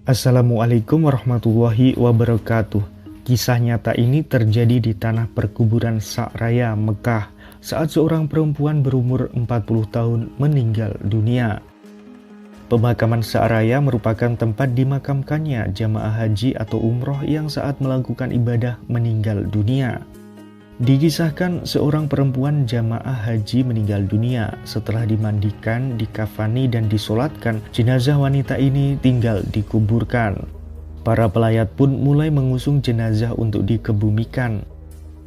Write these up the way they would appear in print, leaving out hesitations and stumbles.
Assalamualaikum warahmatullahi wabarakatuh. Kisah nyata ini terjadi di tanah perkuburan Sa'raya, Mekah, saat seorang perempuan berumur 40 tahun meninggal dunia. Pemakaman Sa'raya merupakan tempat dimakamkannya jamaah haji atau umroh yang saat melakukan ibadah meninggal dunia. Dikisahkan seorang perempuan jamaah haji meninggal dunia. Setelah dimandikan, dikafani, dan disolatkan, jenazah wanita ini tinggal dikuburkan. Para pelayat pun mulai mengusung jenazah untuk dikebumikan.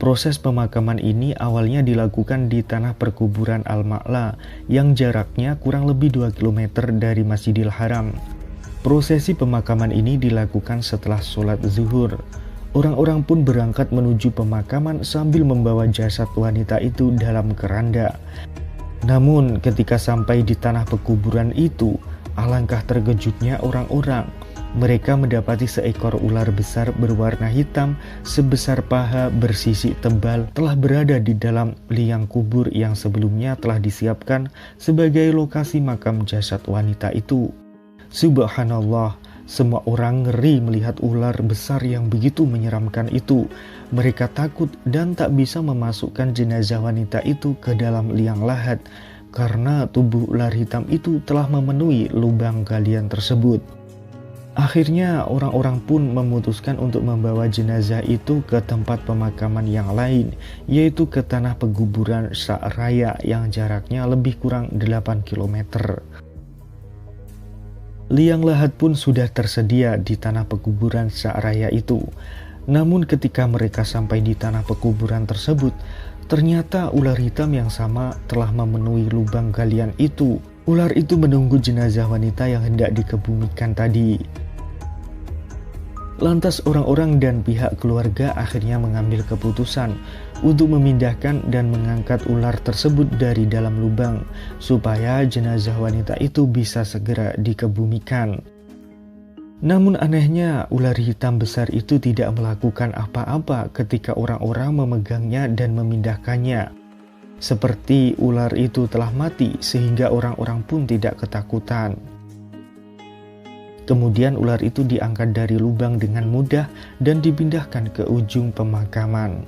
Proses pemakaman ini awalnya dilakukan di tanah perkuburan Al-Ma'la yang jaraknya kurang lebih 2 km dari Masjidil Haram. Prosesi pemakaman ini dilakukan setelah sholat zuhur. Orang-orang pun berangkat menuju pemakaman sambil membawa jasad wanita itu dalam keranda. Namun ketika sampai di tanah pekuburan itu, alangkah terkejutnya orang-orang. Mereka mendapati seekor ular besar berwarna hitam sebesar paha bersisik tebal telah berada di dalam liang kubur yang sebelumnya telah disiapkan sebagai lokasi makam jasad wanita itu. Subhanallah, semua orang ngeri melihat ular besar yang begitu menyeramkan itu. Mereka takut dan tak bisa memasukkan jenazah wanita itu ke dalam liang lahat karena tubuh ular hitam itu telah memenuhi lubang galian tersebut. Akhirnya orang-orang pun memutuskan untuk membawa jenazah itu ke tempat pemakaman yang lain, yaitu ke tanah pekuburan Sa'raya yang jaraknya lebih kurang 8 km. Liang lahat pun sudah tersedia di tanah pekuburan Sa'raya itu. Namun ketika mereka sampai di tanah pekuburan tersebut, ternyata ular hitam yang sama telah memenuhi lubang galian itu. Ular itu menunggu jenazah wanita yang hendak dikebumikan tadi. Lantas orang-orang dan pihak keluarga akhirnya mengambil keputusan untuk memindahkan dan mengangkat ular tersebut dari dalam lubang supaya jenazah wanita itu bisa segera dikebumikan. Namun anehnya ular hitam besar itu tidak melakukan apa-apa ketika orang-orang memegangnya dan memindahkannya. Seperti ular itu telah mati sehingga orang-orang pun tidak ketakutan. Kemudian ular itu diangkat dari lubang dengan mudah dan dipindahkan ke ujung pemakaman.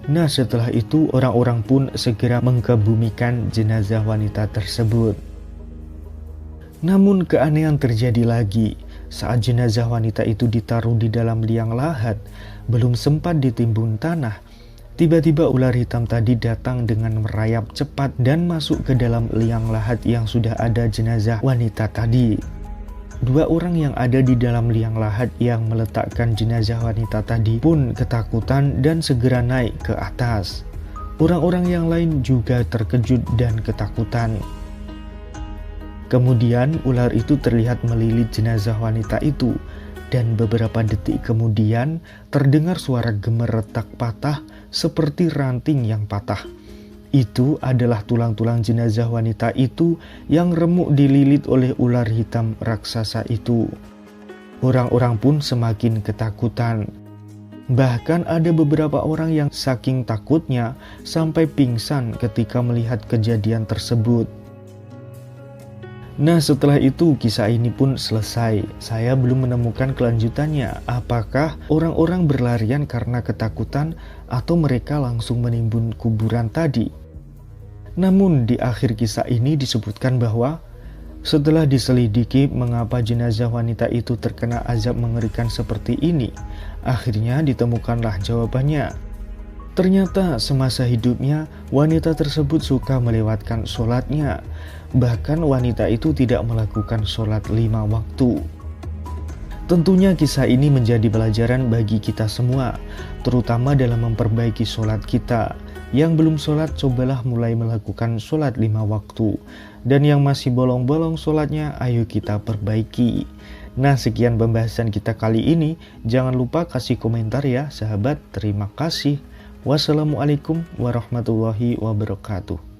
Nah, setelah itu orang-orang pun segera mengkebumikan jenazah wanita tersebut. Namun keanehan terjadi lagi. Saat jenazah wanita itu ditaruh di dalam liang lahat, belum sempat ditimbun tanah, tiba-tiba ular hitam tadi datang dengan merayap cepat dan masuk ke dalam liang lahat yang sudah ada jenazah wanita tadi. Dua orang yang ada di dalam liang lahat yang meletakkan jenazah wanita tadi pun ketakutan dan segera naik ke atas. Orang-orang yang lain juga terkejut dan ketakutan. Kemudian ular itu terlihat melilit jenazah wanita itu, dan beberapa detik kemudian terdengar suara gemer retak patah seperti ranting yang patah. Itu adalah tulang-tulang jenazah wanita itu yang remuk dililit oleh ular hitam raksasa itu. Orang-orang pun semakin ketakutan. Bahkan ada beberapa orang yang saking takutnya sampai pingsan ketika melihat kejadian tersebut. Nah, setelah itu kisah ini pun selesai. Saya belum menemukan kelanjutannya. Apakah orang-orang berlarian karena ketakutan atau mereka langsung menimbun kuburan tadi? Namun di akhir kisah ini disebutkan bahwa setelah diselidiki mengapa jenazah wanita itu terkena azab mengerikan seperti ini, akhirnya ditemukanlah jawabannya. Ternyata semasa hidupnya wanita tersebut suka melewatkan sholatnya. Bahkan wanita itu tidak melakukan sholat 5 waktu. Tentunya kisah ini menjadi pelajaran bagi kita semua, terutama dalam memperbaiki sholat kita. Yang belum sholat, cobalah mulai melakukan sholat 5 waktu. Dan yang masih bolong-bolong sholatnya, ayo kita perbaiki. Nah, sekian pembahasan kita kali ini. Jangan lupa kasih komentar ya sahabat. Terima kasih. Wassalamualaikum warahmatullahi wabarakatuh.